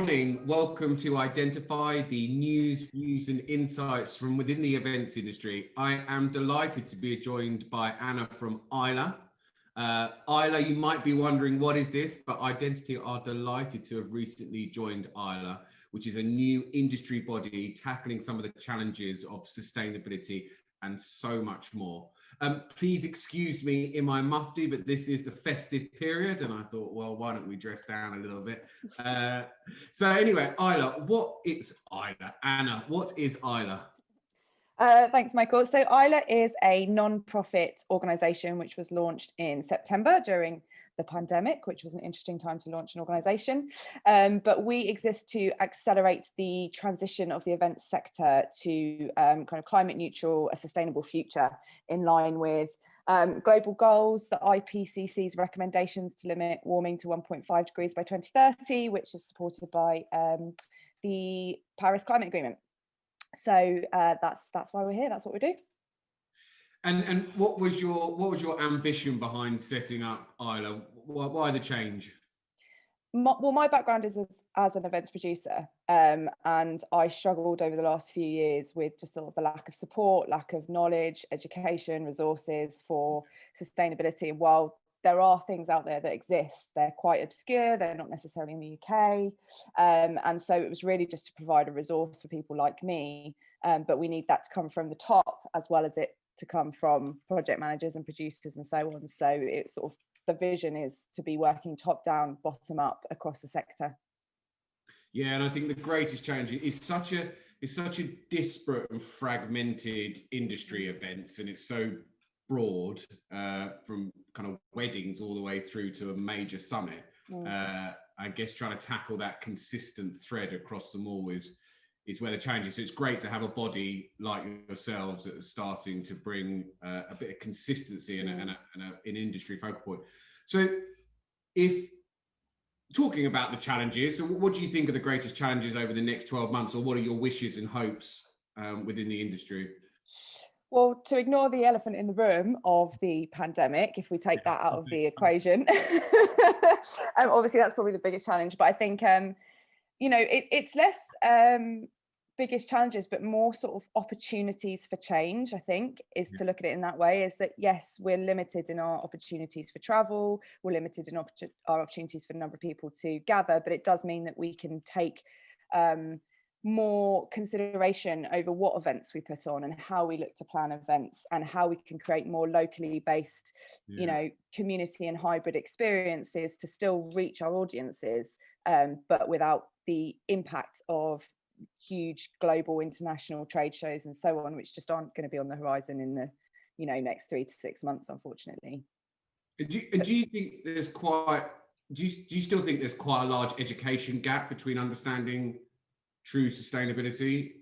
morning. Welcome to Identify, the news, views and insights from within the events industry. I am delighted to be joined by Anna from Isla. Isla, you might be wondering what is this, but Identity are delighted to have recently joined Isla, which is a new industry body tackling some of the challenges of sustainability and so much more. Please excuse me in my mufti, but this is the festive period, and I thought, well, why don't we dress down a little bit? So anyway, Isla, what is Isla? Anna, what is Isla? Thanks, Michael. So Isla is a non-profit organisation which was launched in September during the pandemic, which was an interesting time to launch an organisation. But we exist to accelerate the transition of the events sector to kind of climate neutral, a sustainable future in line with global goals, the IPCC's recommendations to limit warming to 1.5 degrees by 2030, which is supported by the Paris Climate Agreement. So that's why we're here. That's what we do. And what was your ambition behind setting up Isla? Why the change? My background is as an events producer, and I struggled over the last few years with just sort of the lack of support, lack of knowledge, education, resources for sustainability. And while there are things out there that exist, they're quite obscure, they're not necessarily in the UK. And so it was really just to provide a resource for people like me, but we need that to come from the top as well as it to come from project managers and producers and so on. So it's sort of, the vision is to be working top down, bottom up across the sector. Yeah, and I think the greatest challenge is such a disparate and fragmented industry, events, and it's so broad, from kind of weddings all the way through to a major summit. I guess trying to tackle that consistent thread across them all is where the challenge is. So it's great to have a body like yourselves that are starting to bring a bit of consistency and an industry focal point. So if talking about the challenges, so what do you think are the greatest challenges over the next 12 months, or what are your wishes and hopes within the industry? Well, to ignore the elephant in the room of the pandemic, if we take that out of the equation, obviously that's probably the biggest challenge. But I think, it's less biggest challenges, but more sort of opportunities for change, I think, is to look at it in that way, is that, yes, we're limited in our opportunities for travel, we're limited in our opportunities for the number of people to gather, but it does mean that we can take more consideration over what events we put on and how we look to plan events and how we can create more locally based, community and hybrid experiences to still reach our audiences, but without the impact of huge global international trade shows and so on, which just aren't going to be on the horizon in the next 3 to 6 months, unfortunately. Do you think there's do you still think there's quite a large education gap between understanding true sustainability?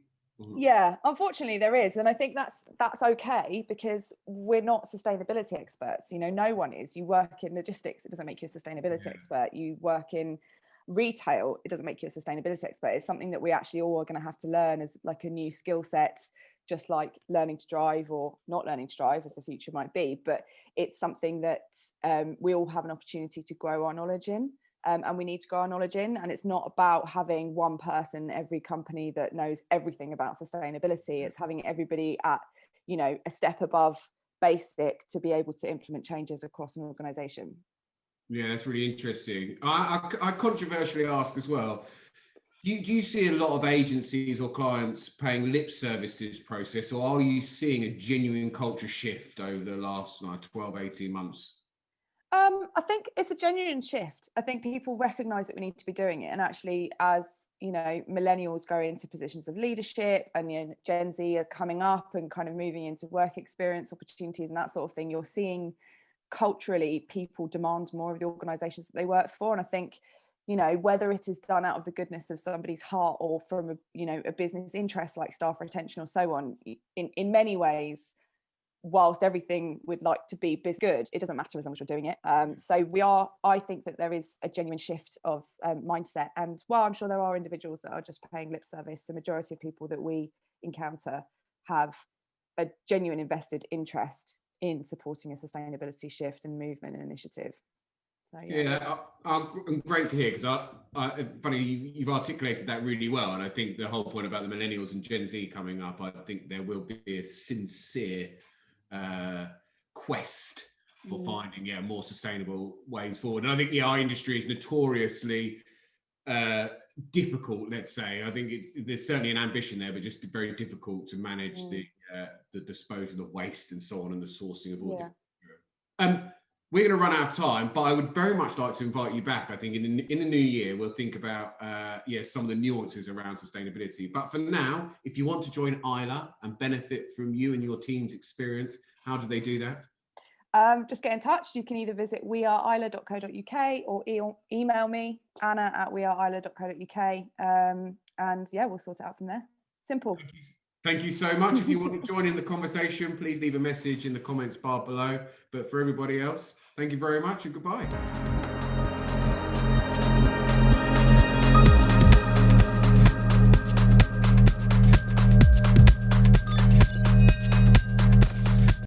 Yeah, unfortunately there is, and I think that's okay, because we're not sustainability experts. No one is. You work in logistics, it doesn't make you a sustainability expert. You work in retail, it doesn't make you a sustainability expert. It's something that we actually all are going to have to learn as like a new skill set, just like learning to drive or not learning to drive, as the future might be. But it's something that we all have an opportunity to grow our knowledge in, and we need to grow our knowledge in. And it's not about having one person, every company that knows everything about sustainability. It's having everybody at a step above basic to be able to implement changes across an organization. Yeah, that's really interesting. I controversially ask as well, do you see a lot of agencies or clients paying lip service to this process, or are you seeing a genuine culture shift over the last 12, 18 months? I think it's a genuine shift. I think people recognise that we need to be doing it, and actually, as millennials go into positions of leadership, and Gen Z are coming up and kind of moving into work experience opportunities and that sort of thing, you're seeing culturally people demand more of the organisations that they work for. And I think whether it is done out of the goodness of somebody's heart or from a business interest like staff retention or so on, in many ways, whilst everything would like to be good, it doesn't matter as long as you're doing it. So I think that there is a genuine shift of mindset, and while I'm sure there are individuals that are just paying lip service, the majority of people that we encounter have a genuine invested interest in supporting a sustainability shift and movement and initiative. So and great to hear, because funny, you've articulated that really well, and I think the whole point about the millennials and Gen Z coming up, I think there will be a sincere quest for finding more sustainable ways forward. And I think our industry is notoriously difficult, let's say. I think there's certainly an ambition there, but just very difficult to manage the disposal of waste and so on, and the sourcing of all different. We're going to run out of time, but I would very much like to invite you back. I think in the new year, we'll think about some of the nuances around sustainability. But for now, if you want to join Isla and benefit from you and your team's experience, how do they do that? Just get in touch. You can either visit weareisla.co.uk or email me, anna@weareisla.co.uk. And we'll sort it out from there. Simple. Thank you so much. If you want to join in the conversation, please leave a message in the comments bar below. But for everybody else, thank you very much and goodbye.